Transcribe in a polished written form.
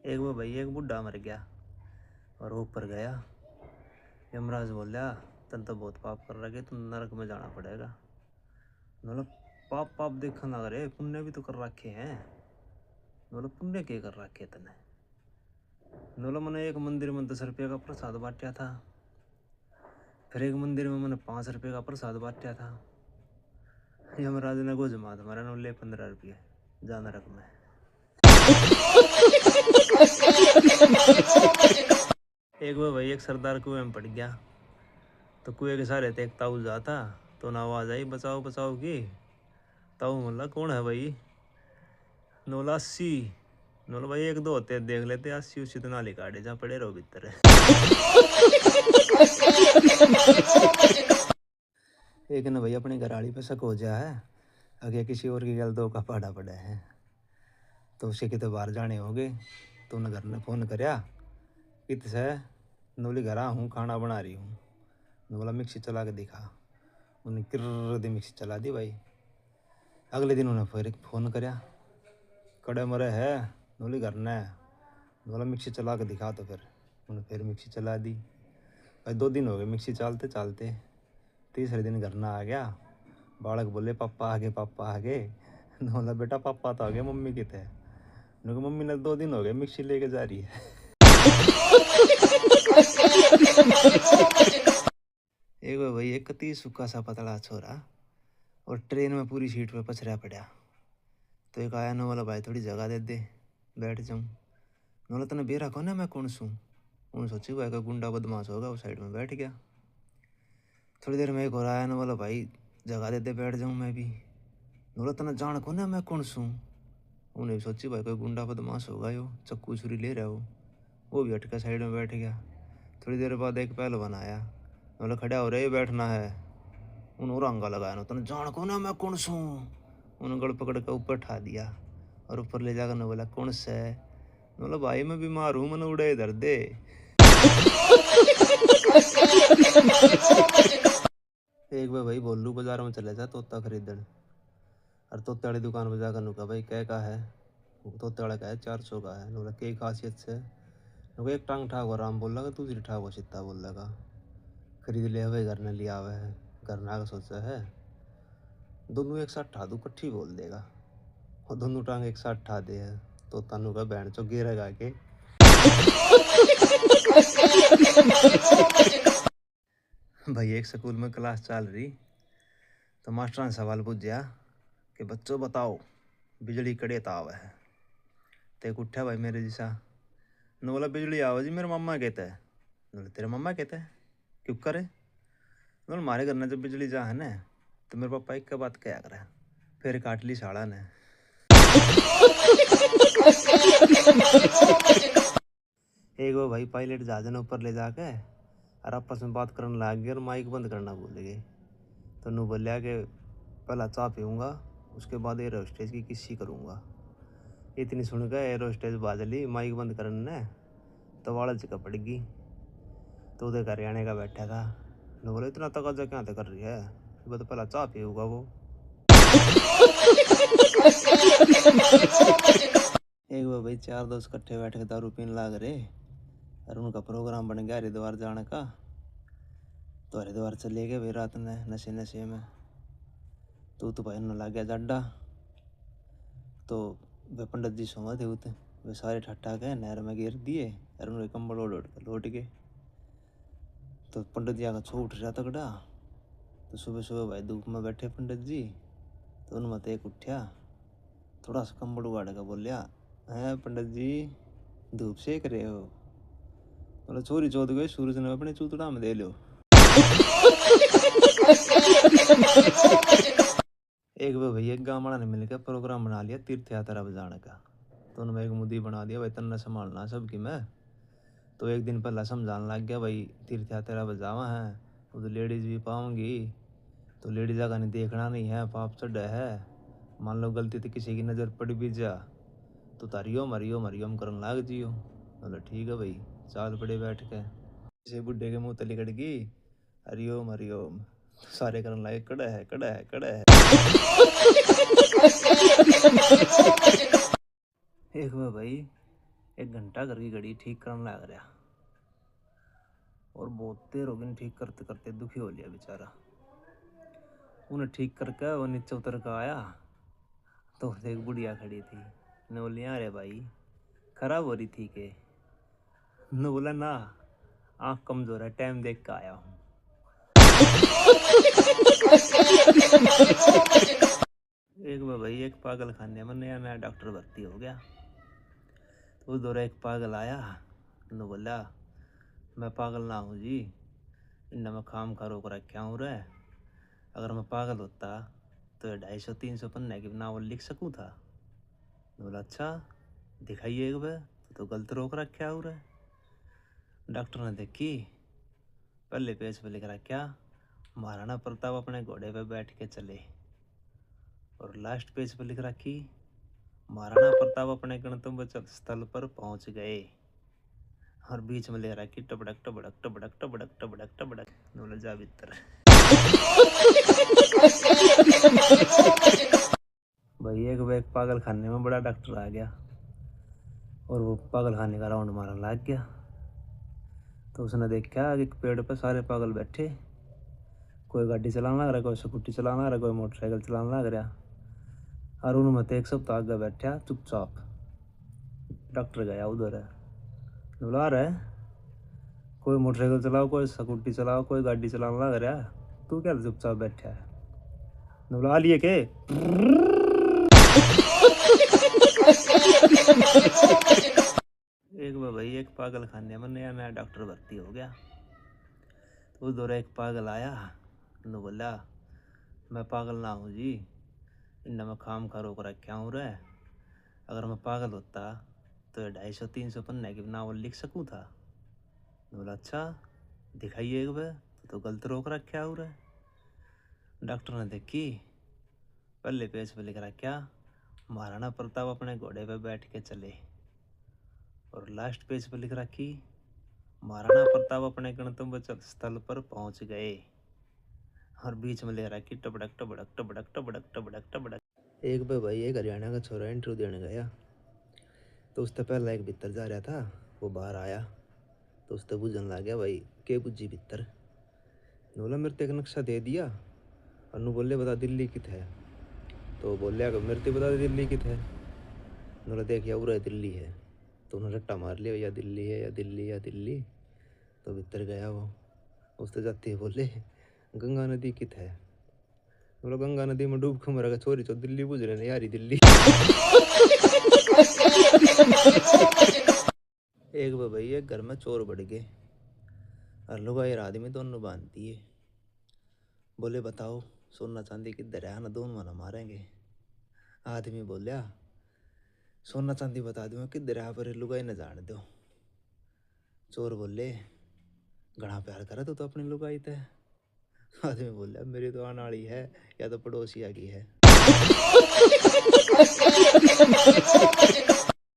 एक वो भाई एक बुढ़ा मर गया और वो ऊपर गया। यमराज बोला तन तो बहुत पाप कर रखे, तुम नरक में जाना पड़ेगा। बोला पाप पाप देखा ना करे, पुण्य भी तो कर रखे हैं। बोला पुण्य क्या कर रखे तने? बोला मैंने एक मंदिर में 10 रुपये का प्रसाद बांटा था, फिर एक मंदिर में मैंने 5 रुपये का प्रसाद बांटा था। यमराज ने गोज मात मारा, न ले 15 रुपये, जा नरक में। एक वो भाई एक सरदार कुएं में पड़ गया, तो कुएं के सारे थे, एक ताऊ जाता तो ना आवाज आई बचाओ बचाओ की। ताऊ बोला कौन है भाई? नोला 80। नोला भाई एक दो होते देख लेते, 80 उसी तो नाली काटे जहाँ पड़े रहो भीतर। एक ने भाई अपनी घराड़ी पे शक हो जा है, आगे किसी और की गल दो का पड़ा पड़ा है, तो उसे कितने बाहर जाने होगे। तो उन्हें घर ने फोन करया, कित से? नोली घर हूँ, खाना बना रही हूँ। बोला मिक्सी चला के दिखा। उन्हें किर्र दी मिक्सी चला दी भाई। अगले दिन उन्हें फिर फोन करया, कड़े मरे है नोली घर ने। बोला मिक्सी चला के दिखा, तो फिर उन्हें फिर मिक्सी चला दी भाई। 2 दिन हो गए मिक्सी चलते चलते। तीसरे दिन घर ना आ गया, बालक बोले पापा आगे पापा आगे। बोला बेटा पापा तो आ गए, मम्मी कितने? मम्मी ने 2 दिन हो गए मिक्सी लेके जा रही है। एक भाई एक कती सूखा सा पतला छोरा और ट्रेन में पूरी सीट पे पछड़ा पड़ा। तो एक आया न, बोला भाई थोड़ी जगह दे दे, बैठ जाऊँ। बोला तने बेरा कौन है, मैं कौन सूँ? उन्हें सोची भाई का गुंडा बदमाश होगा, उस साइड में बैठ गया। थोड़ी देर में एक और आया न, बोला भाई जगह दे दे, बैठ जाऊँ मैं भी। बोला तने जान कौन है, मैं कौन सूँ? उन्हें सोची भाई कोई गुंडा बदमाश होगा, यो चक्कू छुरी ले रहा हो। वो भी हटका साइड में बैठ गया। थोड़ी देर बाद एक पहलवान आया, बोला खड़ा हो रहे बैठना है। उन्होंने रंगा लगाया ना, तने जान कौन है, मैं कौन सूँ? उन्होंने गड़ पकड़ कर ऊपर ठा दिया और ऊपर ले जाकर बोला कौन से? बोला भाई मैं बीमार हूँ, मैंने उड़े इधर दे। एक बार भाई बोलू बाजार में चले जा तोता खरीदन, और तोते वाली दुकान पर जाकर नुका भाई क्या का है? तोते वाला का है 400 का है। बोला क्या खासियत से? एक टांग ठाक हो राम बोल लगा, दूसरी ठाक हो सीता बोल लगा। खरीद ले भाई, घर ने लिया हुआ है, घर ना का सोचा है दोनों एक साथ ठा दूँ, कट्ठी बोल देगा। और दोनों टांग एक साथ ठा दे है तो तानू का बैंड चो गिरेगा के। भाई एक स्कूल में क्लास चल रही, तो मास्टर ने सवाल पूछा कि बच्चों बताओ बिजली कड़े ताव है? तो एक उठा भाई मेरे जैसा, न बोला बिजली आओ जी मेरे मम्मा कहते हैं। बोले तेरे मम्मा कहते हैं क्यों करे? बोले हमारे घर में जब बिजली जा है ना, तो मेरे पापा एक का बात क्या करे, फिर काट ली साड़ा ने। एक वो भाई पायलट जहाज ने ऊपर ले जाके और आपस में बात करने लग गए और माइक बंद करना भूल गए। तो नू बोलिया कि पहला चाय पीऊँगा, उसके बाद एयर होस्टेज की किस्सी करूँगा। इतनी सुन के एयर होस्टेज बाज ली, माइक बंद करने तो वाला जगह पड़ गई। तो उधर हरियाणा का बैठा था, नू बोले इतना तकाजा क्या कर रही है, तो पहला चाय पीऊँगा वो। एक बार भाई 4 दोस्त इकट्ठे बैठ के दारू पीने लग रहे और उनका प्रोग्राम बन गया हरिद्वार जाने का। तो हरिद्वार चले गए भाई रात में नशे नशे में। तो भाई न लग गया जाडा। तो वे पंडित जी सोमा थे उते, वे सारे ठट्ठा के नहर में गिर दिए और उन्हें कंबल ओढ़ के लौट गए। तो पंडित जी आका छो उठ रहा तगड़ा। तो सुबह सुबह भाई धूप में बैठे पंडित जी, तो उनमें एक उठा, थोड़ा सा कंबल उगाड़ का बोलिया, हैं पंडित जी धूप सेक रहे हो? बोला चोरी चौथ गए सूरज ने अपने चूतड़ा में दे लो। एक बार भैया एक गाँव वाला ने मिलकर प्रोग्राम बना लिया तीर्थ यात्रा बजाने का। तो उन्होंने एक मुद्दी बना दिया भाई तन्ने संभालना सबकी मैं। तो एक दिन पहला समझाने लग गया भाई तीर्थ यात्रा बजावा है, वो तो लेडीज भी पाऊंगी, तो लेडीज का नहीं देखना नहीं है, पाप चढ़ा है। मान लो गलती तो किसी की नज़र पड़ भी जा तो तारियोम हरिओम हरिओम करने लाग जियो। बोला ठीक है भाई, चाल पड़े बैठ के किसी बुढ़े के मुँह तली कट गई, हरिओम हरिओम, सारे करने लागे कड़ा है कड़ा है कड़ा है। एक बार भाई 1 घंटा घर की घड़ी ठीक करने लग रहा और बहुत देर हो गई ठीक करते करते दुखी हो लिया बेचारा। उन्हें ठीक करके वो नीचे उतर कर आया तो एक बुढ़िया खड़ी थी। ने बोली अरे भाई खराब हो रही थी के? ने बोला ना, आँख कमजोर है, टाइम देख के आया हूँ। एक बार भाई एक पागल खाने में नया नया डॉक्टर भर्ती हो गया। तो उस दौरान एक पागल आया, ने बोला मैं पागल ना हूँ जी, इन्हें मैं खाम खा रोक रखा हूँ रे। अगर मैं पागल होता तो 250-300 पन्ने की नावल लिख सकूँ था। बोला अच्छा दिखाइए एक बार, तो गलत रोक रखा हूँ रे। डॉक्टर ने देखी, पहले पेज पे लिख रखा महाराणा प्रताप अपने घोड़े पे बैठ के चले, और लास्ट पेज पे लिख रखी महाराणा प्रताप अपने गणतंत्र स्थल पर पहुंच गए, और बीच में ले रखी टबड़क टबड़क टबड़क टबड़क टबड़क टबड़क। बोला जा भीतर। भाई एक बैग पागल खाने में बड़ा डॉक्टर आ गया और वो पागल खाने का राउंड मारने लग गया। तो उसने देखा कि पेड़ पर सारे पागल बैठे, कोई गाड़ी चलाने लग रहा, कोई स्कूटी चलाने लग रहा, कोई मोटरसाइकिल चलाने लग रहा, और उनमें तो एक सप्ताह आगे बैठा चुपचाप। डॉक्टर गया उधर है, बोला रहा कोई मोटरसाइकिल चलाओ, कोई स्कूटी चलाओ, कोई गाड़ी चलाने लग रहा, तू क्या चुपचाप बैठा है? बोला लिए के एक बार भाई एक पागल खाने में नया नया डॉक्टर भर्ती हो गया। तो उस दौरान एक पागल आया, ने बोला मैं पागल ना हूँ जी, इन्हें मैं खाम खा रोक रखा हूँ रे। अगर मैं पागल होता तो 250-300 पन्ने की नावल लिख सकूँ था। बोला अच्छा दिखाइए एक बार, तो गलत रोक रखा हूँ रे। डॉक्टर ने देखी, पहले पेज पे लिख रखा महाराणा प्रताप अपने घोड़े पे बैठ के चले, और लास्ट पेज पे लिख रखी महाराणा प्रताप अपने गणतंत्र स्थल पर पहुंच गए, और बीच में ले रखी टबड़क टबड़क टबड़क टबड़क टबड़क टबड़क। एक बार भाई एक हरियाणा का छोरा इंटरव्यू देने गया, तो उससे पहला एक भीतर जा रहा था, वो बाहर आया तो उससे बुझन लग गया भाई के बुझी भीतर। बोला मेरे को एक नक्शा दे दिया, और बोले बता दिल्ली कित है? तो बोलिया मेरे को बता दिल्ली कित है? बोला देखिए उरा दिल्ली है। तो उन्होंने रट्टा मार लिया या दिल्ली है या दिल्ली या दिल्ली। तो भीतर गया वो, उससे जाते ही बोले गंगा नदी कित है? बोला गंगा नदी में डूब के मरेगा चोरी चो दिल्ली बुझ रहे यारी दिल्ली। एक बार भाई एक घर में चोर बढ़ गए, और लुगाई और आदमी दोनों बांधती है। बोले बताओ सोना चांदी किधर है ना, दोनों ना मारेंगे। आदमी बोलिया सोना चांदी बता दूंगा किधर है, पर लुगाई न जान दो। चोर बोले घना प्यार करा तो अपनी लुगाई थे। आदमी बोलिया मेरी तो आने वाली है या तो पड़ोसिया की है।